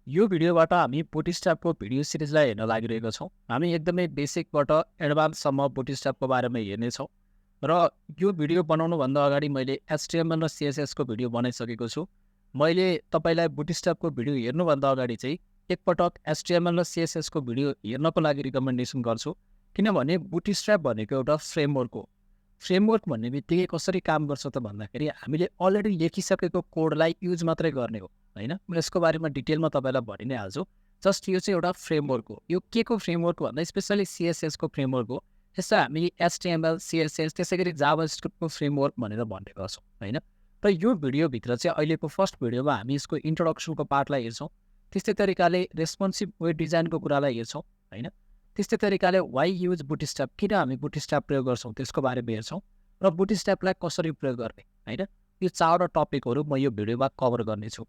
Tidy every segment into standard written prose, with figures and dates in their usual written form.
यो भिडियोबाट हामी बुटस्ट्र्यापको भिडियो सिरिजलाई हेर्न लागिरहेका छौँ। हामी एकदमै बेसिकबाट एडभान्ससम्म बुटस्ट्र्यापको बारेमा हेर्नेछौँ र यो भिडियो बनाउनुभन्दा अगाडि मैले एचटीएमएल र सीएसएसको भिडियो बनाइसकेको छु। मैले तपाईँलाई बुटस्ट्र्यापको भिडियो हेर्नुभन्दा अगाडि चाहिँ एकपटक एचटीएमएल र सीएसएसको भिडियो हेर्नको लागि रिकमेन्डेसन गर्छु, किनभने बुटस्ट्र्याप भनेको एउटा फ्रेमवर्क हो। फ्रेमवर्क भन्ने बित्तिकै कसरी काम गर्छ त भन्दाखेरि हामीले अलरेडी लेखिसकेको कोडलाई युज मात्रै गर्ने हो, होइन? म यसको बारेमा डिटेलमा तपाईँलाई भनि नै हाल्छु। जस्ट यो चाहिँ एउटा फ्रेमवर्क हो। यो के को फ्रेमवर्क भन्दा स्पेसली सीएसएसको फ्रेमवर्क हो। यसलाई हामी एचटीएमएल, सीएसएस त्यसै गरी जाभास्क्रिप्टको फ्रेमवर्क भनेर भन्ने गर्छौँ, होइन? र यो भिडियोभित्र चाहिँ अहिलेको फर्स्ट भिडियोमा हामी यसको इन्ट्रोडक्सनको पार्टलाई हेर्छौँ। त्यस्तै तरिकाले रेस्पोन्सिभ वेब डिजाइनको कुरालाई हेर्छौँ, होइन? त्यस्तै तरिकाले वाइ युज बुटस्ट्र्याप, किन हामी बुटस्ट्र्याप प्रयोग गर्छौँ त्यसको बारेमा हेर्छौँ र बुटस्ट्र्यापलाई कसरी प्रयोग गर्ने, होइन? यो चारवटा टपिकहरू म यो भिडियोमा कभर गर्नेछु।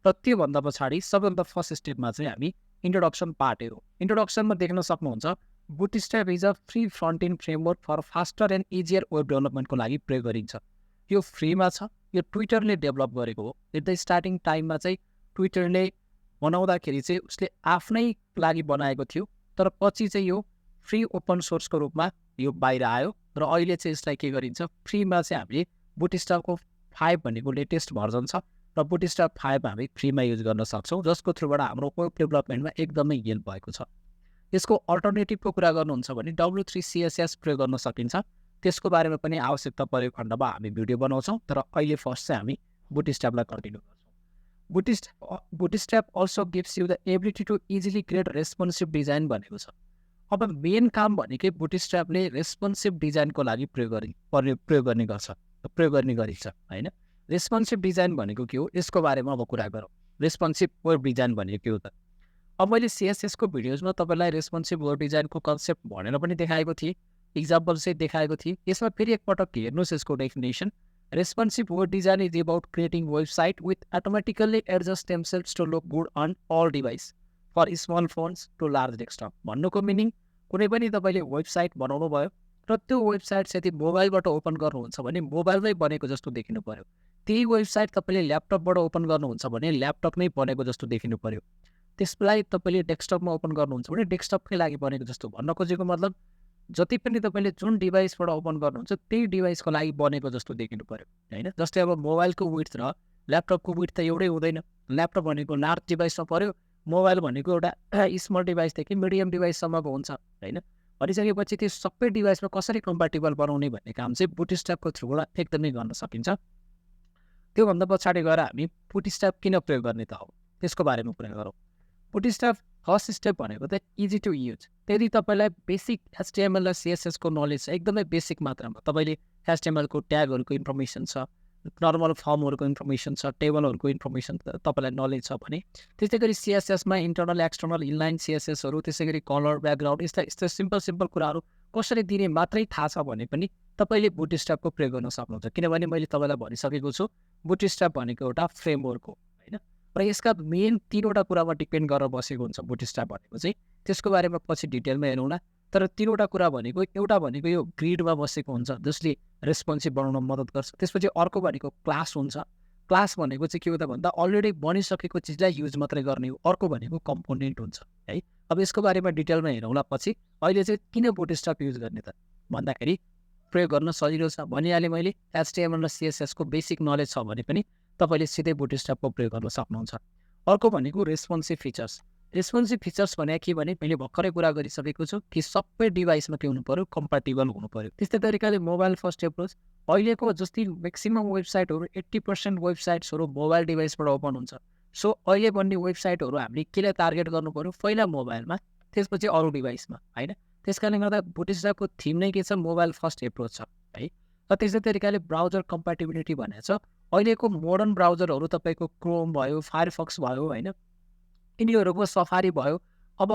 र त्योभन्दा पछाडि सबैभन्दा फर्स्ट स्टेपमा चाहिँ हामी इन्ट्रोडक्सन पार्ट हेरौँ। इन्ट्रोडक्सनमा देख्न सक्नुहुन्छ Bootstrap is a free front end framework for faster and easier web डेभलपमेन्टको लागि प्रयोग गरिन्छ। यो फ्रीमा छ, यो ट्विटरले डेभलप गरेको हो। एट द स्टार्टिङ टाइममा चाहिँ ट्विटरले बनाउँदाखेरि चाहिँ उसले आफ्नै लागि बनाएको थियो, तर पछि चाहिँ यो फ्री ओपन सोर्सको रूपमा यो बाहिर आयो र अहिले चाहिँ यसलाई के गरिन्छ, फ्रीमा चाहिँ हामीले बुटस्ट्र्यापको 5 भनेको लेटेस्ट भर्जन छ र बुटस्ट्र्याप 5 हामी फ्रीमा युज गर्न सक्छौँ, जसको थ्रुबाट हाम्रो वेब डेभलपमेन्टमा एकदमै हेल्प भएको छ। यसको अल्टरनेटिभको कुरा गर्नुहुन्छ भने W3 CSS प्रयोग गर्न सकिन्छ। त्यसको बारेमा पनि आवश्यकता परेको खण्डमा हामी भिडियो बनाउँछौँ, तर अहिले फर्स्ट चाहिँ हामी बुटस्ट्र्यापलाई कन्टिन्यू गर्छौँ। Bootstrap also gives you the ability to easily create responsive design भनेको छ। अब मेन काम भनेकै बुटस्ट्र्यापले रेस्पोन्सिभ डिजाइनको लागि प्रयोग गर्ने गरिन्छ, होइन? रेस्पोन्सिभ डिजाइन भनेको के हो, यसको बारेमा अब कुरा गरौँ। रेस्पोन्सिभ वेब डिजाइन भनेको के हो त? अब मैले सीएसएसको भिडियोजमा तपाईँलाई रेस्पोन्सिभ वेब डिजाइनको कन्सेप्ट भनेर पनि देखाएको थिएँ, इक्जाम्पल चाहिँ देखाएको थिएँ। यसमा फेरि एकपटक हेर्नुहोस् यसको definition. Responsive web design is about creating website with automatically adjust themselves to look good on all device, for small phones to large desktop. भन्नुको मिनिङ, कुनै पनि तपाईँले वेबसाइट बनाउनु भयो र त्यो वेबसाइट चाहिँ यदि मोबाइलबाट ओपन गर्नुहुन्छ भने मोबाइलमै बनेको जस्तो देखिनु पर्यो। त्यही वेबसाइट तपाईँले ल्यापटपबाट ओपन गर्नुहुन्छ भने ल्यापटपमै बनेको जस्तो देखिनु पर्यो। त्यसलाई तपाईँले डेस्कटपमा ओपन गर्नुहुन्छ भने डेस्कटपकै लागि बनेको जस्तो। भन्न खोजेको मतलब जति पनि तपाईँले जुन डिभाइसबाट ओपन गर्नुहुन्छ त्यही डिभाइसको लागि बनेको जस्तो देखिनु पर्यो, होइन? जस्तै अब मोबाइलको विड्थ र ल्यापटपको विड्थ त एउटै हुँदैन। ल्यापटप भनेको लार्ज डिभाइसमा पर्यो, मोबाइल भनेको एउटा स्मल डिभाइसदेखि मिडियम डिभाइससम्मको हुन्छ, होइन? भनिसकेपछि त्यो सबै डिभाइसमा कसरी कम्प्याटेबल बनाउने भन्ने काम चाहिँ बुटस्ट्र्यापको थ्रुबाट एकदमै गर्न सकिन्छ। त्योभन्दा पछाडि गएर हामी बुटस्ट्र्याप किन प्रयोग गर्ने त हो, त्यसको बारेमा कुरा गरौँ। बुटस्ट्र्याप फर्स्ट स्टेप भनेको त इजी टु युज। यदि तपाईँलाई बेसिक एचटीएमएल र सीएसएसको नलेज छ, एकदमै बेसिक मात्रामा, तपाईँले एचटीएमएलको ट्यागहरूको इन्फर्मेसन छ, नर्मल फर्महरूको इन्फर्मेसन छ, टेबलहरूको इन्फर्मेसन तपाईँलाई नलेज छ भने, त्यस्तै गरी सीएसएसमा इन्टरनल एक्सटर्नल इनलाइन सीएसएसहरू, त्यसै गरी कलर, ब्याकग्राउन्ड, यस्तो सिम्पल कुराहरू कसरी दिने मात्रै थाहा छ भने पनि तपाईँले बुटस्ट्र्यापको प्रयोग गर्न सक्नुहुन्छ। किनभने मैले तपाईँलाई भनिसकेको छु बुटस्ट्र्याप भनेको एउटा फ्रेमवर्क हो, होइन? र यसका मेन 3वटा कुरामा डिपेन्ड गरेर बसेको हुन्छ बुटस्ट्र्याप भनेको चाहिँ। त्यसको बारेमा पछि डिटेलमा हेरौँला। तर 3वटा कुरा भनेको, एउटा भनेको यो ग्रिडमा बसेको हुन्छ जसले रेस्पोन्सिभ बनाउन मद्दत गर्छ। त्यसपछि अर्को भनेको क्लास हुन्छ। क्लास भनेको चाहिँ के हो त भन्दा अलरेडी बनिसकेको चिजलाई युज मात्रै गर्ने हो। अर्को भनेको कम्पोनेन्ट हुन्छ, है? अब यसको बारेमा डिटेलमा हेरौँला पछि। अहिले चाहिँ किन बुटस्ट्र्याप युज गर्ने त भन्दाखेरि प्रयोग गर्न सजिलो छ भनिहालेँ मैले। एचटीएमएल र सीएसएसको बेसिक नलेज छ भने पनि तपाईँले सिधै बुटस्ट्र्यापको प्रयोग गर्न सक्नुहुन्छ। अर्को भनेको रेस्पोन्सिभ फिचर्स। रेस्पोन्सिभ फिचर्स भने के भने मैले भर्खरै कुरा गरिसकेको छु कि सबै डिभाइसमा के हुनु पर्यो, कम्प्याटेबल हुनु पर्यो। त्यस्तै तरिकाले मोबाइल फर्स्ट एप्रोच। अहिलेको जस्तै म्याक्सिमम वेबसाइटहरू 80% वेबसाइट्सहरू मोबाइल डिभाइसबाट ओपन हुन्छ। सो अहिले बन्ने वेबसाइटहरू हामीले केलाई टार्गेट गर्नु पर्यो, पहिला मोबाइलमा, त्यसपछि अरू डिभाइसमा, होइन? त्यस कारणले गर्दा बुटस्ट्र्यापको थिम नै के छ, मोबाइल फर्स्ट एप्रोच छ, है? र त्यस्तै तरिकाले ब्राउजर कम्प्याटेबिलिटी भनेको छ। अहिलेको मोडर्न ब्राउजरहरू तपाईँको क्रोम भयो, फायरफक्स भयो, होइन? यिनीहरूको सफारी भयो। अब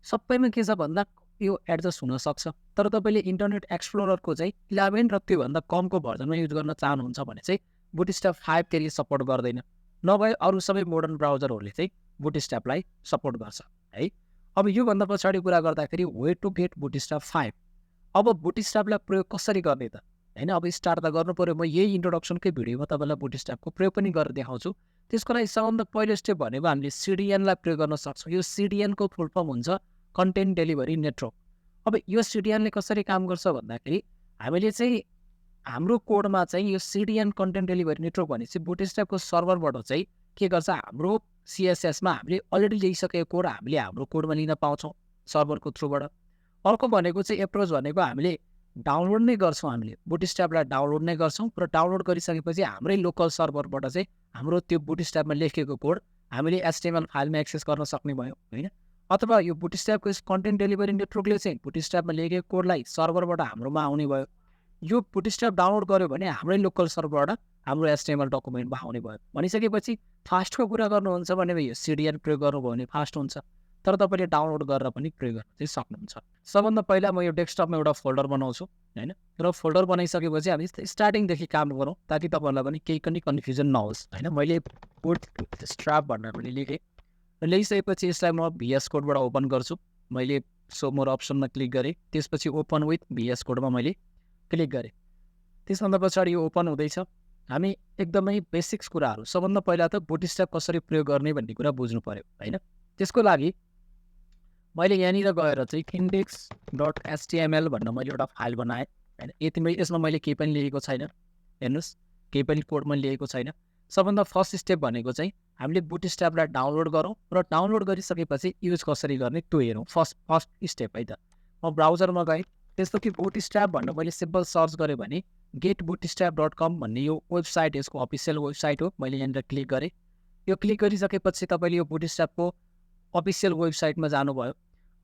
सबैमा के छ भन्दा यो एडजस्ट हुनसक्छ, तर तपाईँले इन्टरनेट एक्सप्लोररको चाहिँ 11 र त्योभन्दा कमको भर्जनमा युज गर्न चाहनुहुन्छ भने चाहिँ बुटस्ट्र्याप 5 त्यसले सपोर्ट गर्दैन। नभए अरू सबै मोडर्न ब्राउजरहरूले चाहिँ बुटस्ट्र्यापलाई सपोर्ट गर्छ, है? अब योभन्दा पछाडि कुरा गर्दाखेरि वे टु गेट बुटस्ट्र्याप 5। अब बुटस्ट्र्यापलाई प्रयोग कसरी गर्ने त, होइन? अब स्टार्ट त गर्नु पर्यो। म यही इन्ट्रोडक्सनकै भिडियोमा तपाईँलाई बुटस्ट्र्यापको प्रयोग पनि गरेर देखाउँछु। त्यसको लागि सबभन्दा पहिलो स्टेप भनेको हामीले सिडिएनलाई प्रयोग गर्न सक्छौँ। यो सिडिएनको फुल फर्म हुन्छ कन्टेन्ट डेलिभरी नेटवर्क। अब यो सिडिएनले कसरी काम गर्छ भन्दाखेरि हामीले चाहिँ हाम्रो कोडमा चाहिँ यो सिडिएन कन्टेन्ट डेलिभरी नेटवर्क भनेपछि बुटस्ट्र्यापको सर्भरबाट चाहिँ के गर्छ, हाम्रो सिएसएसमा हामीले अलरेडी लेखिसकेको कोड हामीले हाम्रो कोडमा लिन पाउँछौँ सर्भरको थ्रुबाट। अर्को भनेको चाहिँ एप्रोच भनेको हामीले डाउनलोड नै गर्छौँ, हामीले बुटस्ट्र्यापलाई डाउनलोड नै गर्छौँ र डाउनलोड गरिसकेपछि हाम्रै लोकल सर्भरबाट चाहिँ हाम्रो त्यो बुटस्ट्र्यापमा लेखेको कोड हामीले एचटिएमएल फाइलमा एक्सेस गर्न सक्ने भयो होइन। अथवा यो बुटस्ट्र्यापको कन्टेन्ट डेलिभरी नेटवर्कले चाहिँ बुटस्ट्र्यापमा लेखेको कोडलाई सर्भरबाट हाम्रोमा आउने भयो। यो बुटस्ट्र्याप डाउनलोड गर्यो भने हाम्रै लोकल सर्भरबाट हाम्रो एचटिएमएल डकुमेन्टमा आउने भयो। भनिसकेपछि फास्टको कुरा गर्नुहुन्छ भने यो सिडिएन प्रयोग गर्नुभयो भने फास्ट हुन्छ, तर तपाईँले डाउनलोड गरेर पनि प्रयोग गर्न चाहिँ सक्नुहुन्छ। सबभन्दा पहिला म यो डेस्कटपमा एउटा फोल्डर बनाउँछु होइन, र फोल्डर बनाइसकेपछि हामी स्टार्टिङदेखि काम गरौँ ताकि तपाईँहरूलाई पनि केही पनि कन्फ्युजन नहोस् होइन। मैले बुटस्ट्र्याप भनेर पनि लेखेँ र लेखिसकेपछि यसलाई म भिएस कोडबाट ओपन गर्छु। मैले सो मोर अप्सनमा क्लिक गरेँ, त्यसपछि ओपन विथ भिएस कोडमा मैले क्लिक गरेँ। त्यसभन्दा पछाडि यो ओपन हुँदैछ। हामी एकदमै बेसिक्स कुराहरू, सबभन्दा पहिला त बुटस्ट्र्याप कसरी प्रयोग गर्ने भन्ने कुरा बुझ्नु पऱ्यो होइन। त्यसको लागि मैले यहाँनिर गएर चाहिँ index.html भनेर मैले एउटा फाइल बनाएँ होइन। यसमा मैले केही पनि लेखेको छैन, हेर्नुहोस् केही पनि कोडमा लेखेको छैन। सबभन्दा फर्स्ट स्टेप भनेको चाहिँ हामीले बुटस्ट्र्यापलाई डाउनलोड गरौँ र डाउनलोड गरिसकेपछि युज कसरी गर्ने त्यो हेरौँ। फर्स्ट स्टेप है त। म ब्राउजरमा गएँ, त्यसपछि बुटस्ट्र्याप भनेर मैले सिम्पल सर्च गरेँ भने getbootstrap.com भन्ने यो वेबसाइट यसको अफिसियल वेबसाइट हो। मैले यहाँनिर क्लिक गरेँ। यो क्लिक गरिसकेपछि तपाईँले यो बुटस्ट्र्यापको अफिसियल वेबसाइटमा जानुभयो।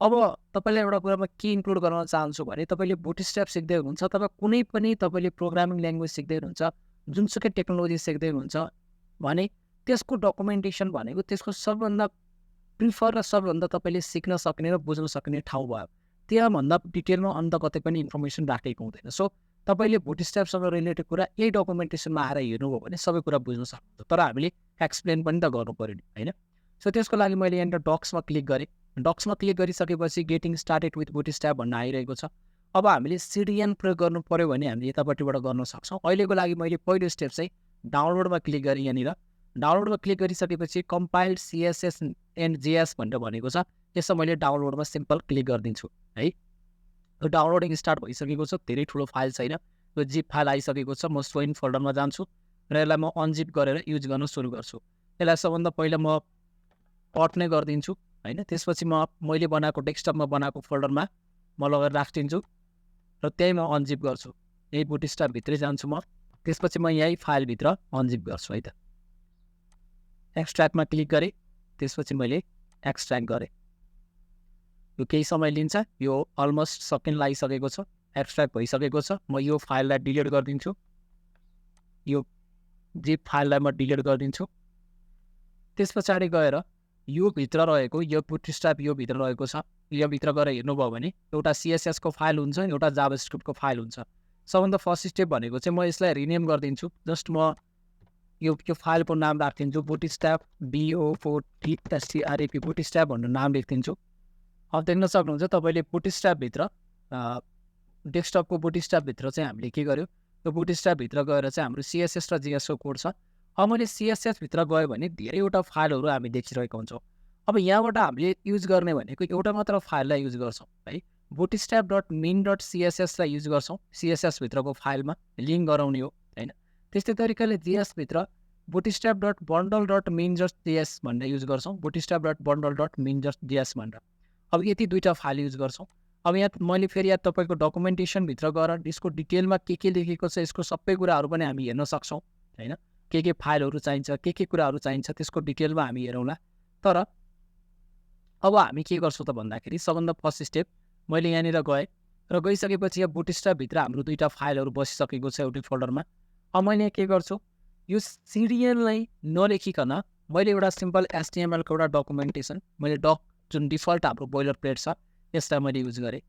अब तपाईँलाई एउटा कुरामा के इन्क्लुड गर्न चाहन्छु भने तपाईँले बुटस्ट्र्याप सिक्दै हुनुहुन्छ, तपाईँ कुनै पनि तपाईँले प्रोग्रामिङ ल्याङ्ग्वेज सिक्दै हुनुहुन्छ, जुनसुकै टेक्नोलोजी सिक्दै हुनुहुन्छ भने त्यसको डकुमेन्टेसन भनेको त्यसको सबभन्दा प्रिफर र सबभन्दा तपाईँले सिक्न सक्ने र बुझ्न सक्ने ठाउँ भयो। त्यहाँभन्दा डिटेलमा अन्त कतै पनि इन्फर्मेसन राखेको हुँदैन। सो तपाईँले बुटस्ट्र्यापसँग रिलेटेड कुरा यही डकुमेन्टेसनमा आएर हेर्नुभयो भने सबै कुरा बुझ्न सक्नुहुन्छ, तर हामीले एक्सप्लेन पनि त गर्नु पऱ्यो नि होइन। सो त्यसको लागि मैले यहाँनिर डक्समा क्लिक गरेँ। डक्समा क्लिक गरिसकेपछि गेटिङ स्टार्टेड विथ बुटस्ट्र्याप भन्ने आइरहेको छ। अब हामीले सिडिएन प्रयोग गर्नु पऱ्यो भने हामीले यतापट्टिबाट गर्न सक्छौँ। अहिलेको लागि मैले पहिलो स्टेप चाहिँ डाउनलोडमा क्लिक गरेँ। यहाँनिर डाउनलोडमा क्लिक गरिसकेपछि कम्पाइल्ड सिएसएस एन्ड जेएस भनेर भनेको छ, यसमा मैले डाउनलोडमा सिम्पल क्लिक गरिदिन्छु है। यो डाउनलोडिङ स्टार्ट भइसकेको छ, धेरै ठुलो फाइल छैन, यो जिप फाइल आइसकेको छ। म सोइन फोल्डरमा जान्छु र यसलाई म अनजिप गरेर युज गर्न सुरु गर्छु। यसलाई सबभन्दा पहिला म कट नै गरिदिन्छु होइन। त्यसपछि मैले बनाएको डेस्कटपमा बनाएको फोल्डरमा म लगेर राखिदिन्छु र त्यही म अनजिप गर्छु। यही बुटस्ट्र्यापभित्रै जान्छु म, त्यसपछि म यही फाइलभित्र अनजिप गर्छु है त। एक्सट्र्याक्टमा क्लिक गरेँ, त्यसपछि मैले एक्सट्र्याक्ट गरेँ। यो केही समय लिन्छ, यो अलमोस्ट सेकेन्ड लागिसकेको छ, एक्सट्र्याक्ट भइसकेको छ। म यो फाइललाई डिलिट गरिदिन्छु, यो जिप फाइललाई म डिलिट गरिदिन्छु। त्यस पछाडि गएर यो भित्र रहेको यो बुटस्ट्र्याप यो भित्र रहेको छ, यो भित्र गएर हेर्नुभयो भने एउटा सिएसएसको फाइल हुन्छ, एउटा जाभास्क्रिप्टको फाइल हुन्छ। सबभन्दा फर्स्ट स्टेप भनेको चाहिँ म यसलाई रिनेम गरिदिन्छु। जस्ट म यो फाइलको नाम राखिदिन्छु बुटस्ट्र्याप BO4TSTRAP बुटस्ट्र्याप भनेर नाम लेखिदिन्छु। अब देख्न सक्नुहुन्छ तपाईँले बुटस्ट्र्यापभित्र डेस्कटपको बुटस्ट्र्यापभित्र चाहिँ हामीले के गर्यो, त्यो बुटस्ट्र्यापभित्र गएर चाहिँ हाम्रो सिएसएस र जिएसको कोड छ। अब मैले सिएसएसभित्र गयो भने धेरैवटा फाइलहरू हामी देखिरहेको हुन्छौँ। अब यहाँबाट हामीले युज गर्ने भनेको एउटा मात्र फाइललाई युज गर्छौँ है, bootstrap.min.css लाई युज गर्छौँ सिएसएसभित्रको फाइलमा लिङ्क गराउने हो होइन। त्यस्तै तरिकाले जिएसभित्र bootstrap.bundle.min.js भनेर युज गर्छौँ, bootstrap.bundle.min.js भनेर। अब यति दुईवटा फाइल युज गर्छौँ। अब यहाँ मैले फेरि यहाँ तपाईँको डकुमेन्टेसनभित्र गएर यसको डिटेलमा के लेखेको छ यसको सबै कुराहरू पनि हामी हेर्न सक्छौँ होइन। के फाइलहरू चाहिन्छ, के कुराहरू चाहिन्छ त्यसको डिटेलमा हामी हेरौँला। तर अब हामी के गर्छौँ त भन्दाखेरि सबभन्दा फर्स्ट स्टेप मैले यहाँनिर गएँ र गइसकेपछि यहाँ बुटस्ट्र्यापभित्र हाम्रो दुईवटा फाइलहरू बसिसकेको छ एउटै फोल्डरमा। अब मैले के गर्छु, यो सिडिएनलाई नलेखिकन मैले एउटा सिम्पल एचटिएमएलको एउटा डकुमेन्टेसन मैले जुन डिफल्ट हाम्रो बोइलर प्लेट छ यसलाई मैले युज गरेँ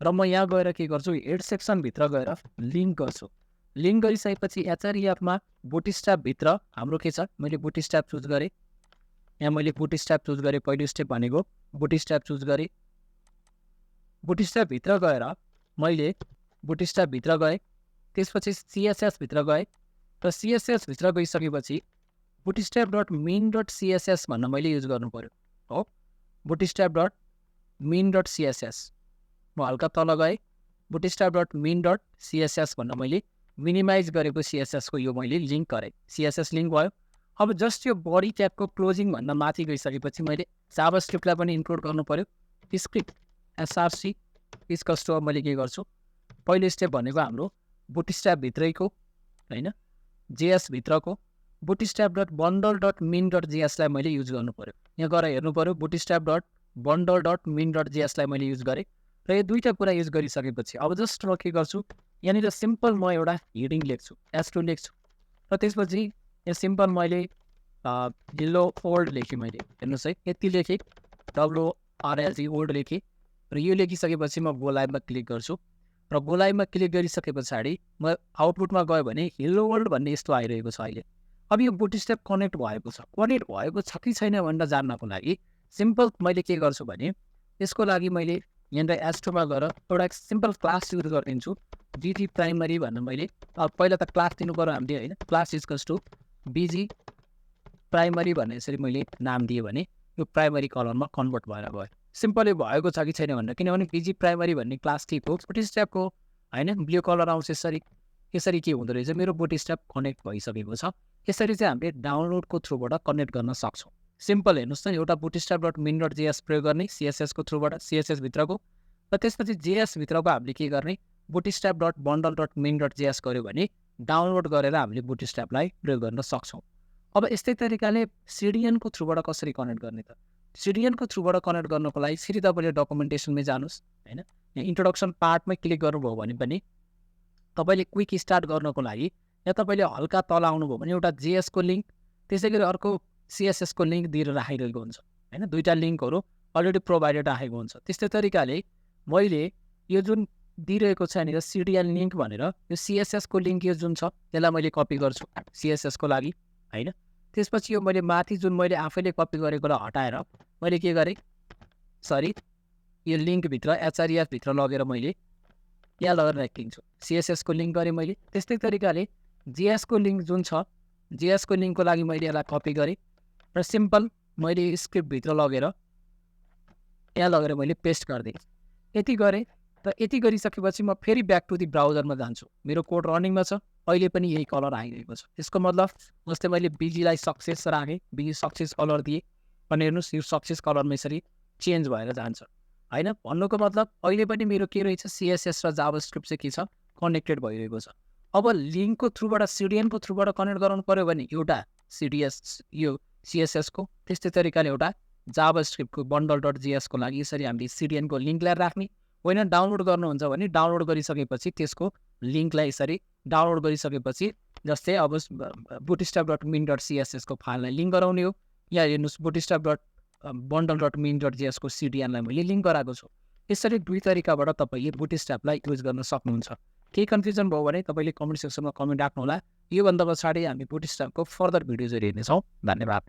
र म यहाँ गएर के गर्छु, हेड सेक्सनभित्र गएर लिङ्क गर्छु। लिङ्क गरिसकेपछि एचआरइएफमा बुटस्ट्र्यापभित्र हाम्रो के छ, मैले बुटस्ट्र्याप चुज गरेँ। यहाँ मैले बुटस्ट्र्याप चुज गरेँ, पहिलो स्टेप भनेको बुटस्ट्र्याप चुज गरेँ। बुटस्ट्र्यापभित्र गएर मैले बुटस्ट्र्यापभित्र गएँ, त्यसपछि सिएसएसभित्र गएँ र सिएसएसभित्र गइसकेपछि bootstrap.min.css भन्न मैले युज गर्नु पर्यो हो bootstrap.min.css म हल्का तल गएँ bootstrap.min.css भन्न मैले मिनिमाइज गरेको CSS को यो मैले लिङ्क गरेँ CSS लिङ्क भयो अब जस्ट यो बडी ट्यागको क्लोजिङ भन्न माथि गइसकेपछि मैले जाभास्क्रिप्टलाई पनि इन्क्लुड गर्नु पर्यो स्क्रिप्ट src इस्कस्टो मैले के गर्छु पहिलो स्टेप भनेको हाम्रो bootstrap भित्रैको हैन JS भित्रको bootstrap.bundle.min.js लाई मैले युज गर्नु पर्यो यहाँ गएर हेर्नु पर्यो bootstrap.bundle.min.js लाई मैले युज गरेँ र यो दुईटा कुरा युज गरिसकेपछि अब जस्ट म के गर्छु यहाँनिर सिम्पल म एउटा हेडिङ लेख्छु S2 लेख्छु र त्यसपछि यहाँ सिम्पल मैले हेलो ओल्ड लेखेँ मैले हेर्नुहोस् है यति लेखेँ WRLD ओल्ड लेखेँ र यो लेखिसकेपछि म गो लाइभमा क्लिक गर्छु र गो लाइभमा क्लिक गरिसके पछाडि म आउटपुटमा गयो भने हेलो वर्ल्ड भन्ने यस्तो आइरहेको छ अहिले अब यो बुटस्ट्र्याप कनेक्ट भएको छ कि छैन भनेर जान्नको लागि सिम्पल मैले के गर्छु भने यसको लागि मैले यहाँनिर S2 मा गएर एउटा सिम्पल क्लास युज गरिदिन्छु BG प्राइमरी भनेर मैले पहिला त क्लास दिनु पर्यो हामीले हैन class equals to BG primary भन्ने यसरी मैले नाम दिएँ भने यो प्राइमरी कलरमा कन्भर्ट भएर गयो सिम्पली भएको छ कि छैन भनेर किनभने BG प्राइमरी भन्ने क्लास टिपको बुटस्ट्र्यापको हैन ब्लू कलर आउँछ यसरी के हुँदो रहेछ मेरो बुटस्ट्र्याप कनेक्ट भइसकेको छ यसरी चाहिँ हामीले डाउनलोडको थ्रुबाट कनेक्ट गर्न सक्छौँ सिम्पल हेर्नुहोस् न एउटा bootstrap.min.js प्रयोग गर्ने CSS को थ्रुबाट CSS भित्रको र त्यसपछि JS भित्रको हामीले के गर्ने bootstrap.bundle.min.js गर्यो भने डाउनलोड गरेर हामीले बुटस्ट्र्यापलाई प्रयोग गर्न सक्छौँ अब यस्तै तरिकाले CDN को थ्रुबाट कसरी कनेक्ट गर्ने त CDN को थ्रुबाट कनेक्ट गर्नको लागि फेरि तपाईँले डकुमेन्टेसनमै जानुहोस् हैन यहाँ इन्ट्रोडक्सन पार्टमै क्लिक गर्नुभयो भने पनि तपाईँले क्विक स्टार्ट गर्नको लागि यहाँ तपाईँले हल्का तल आउनुभयो भने एउटा JS को लिङ्क त्यसैगरी अर्को CSS को लिङ्क दिएर राखिरहेको हुन्छ हैन दुईटा लिङ्कहरू अलरेडी प्रोभाइडेड राखेको हुन्छ त्यस्तै तरिकाले मैले यो जुन दिइरहेको छ यहाँनिर CDN लिङ्क भनेर यो CSS को लिङ्क यो जुन छ त्यसलाई मैले कपी गर्छु CSS को लागि हैन त्यसपछि यो मैले माथि जुन मैले आफैले कपी गरेकोलाई हटाएर मैले के गरेँ यो लिङ्क भित्र href भित्र लगेर मैले यहाँ लगेर राखिदिन्छु CSS को लिङ्क गरेँ मैले त्यस्तै तरिकाले JS को लिङ्क जुन छ JS को लिङ्कको लागि मैले यसलाई कपी गरेँ र सिम्पल मैले स्क्रिप्ट भित्र लगेर यहाँ लगेर मैले पेस्ट गरिदिएँ यति गरेँ र यति गरिसकेपछि म फेरि ब्याक टु दि ब्राउजरमा जान्छु मेरो कोड रनिङमा छ अहिले पनि यही कलर आइरहेको छ यसको मतलब जस्तै मैले BG-लाई सक्सेस राखेँ BG सक्सेस कलर दिएँ अनि हेर्नुहोस् यो सक्सेस कलरमा यसरी चेन्ज भएर जान्छ हैन भन्नुको मतलब अहिले पनि मेरो के रहेछ CSS र जाभास्क्रिप्ट चाहिँ के छ कनेक्टेड भइरहेको छ अब लिङ्कको थ्रुबाट CDN को थ्रुबाट कनेक्ट गराउनु पर्यो भने एउटा यो CSS को त्यस्तै तरिकाले एउटा जाभास्क्रिप्टको bundle.js को लागि यसरी हामीले CDN को लिङ्कलाई राख्ने होइन डाउनलोड गर्नुहुन्छ भने डाउनलोड गरिसकेपछि त्यसको लिङ्कलाई यसरी डाउनलोड गरिसकेपछि जस्तै अब bootstrap.min.css को फाइललाई लिङ्क गराउने हो यहाँ हेर्नुहोस् bootstrap.bundle.min.js को CDN लाई मैले लिङ्क गराएको छु यसरी दुई तरिकाबाट तपाईँले बुटस्ट्र्यापलाई युज गर्न सक्नुहुन्छ केही कन्फ्युजन भयो भने तपाईँले कमेन्ट सेक्सनमा कमेन्ट राख्नुहोला योभन्दा पछाडि हामी बुटस्ट्र्यापको फर्दर भिडियोजहरू हेर्नेछौँ धन्यवाद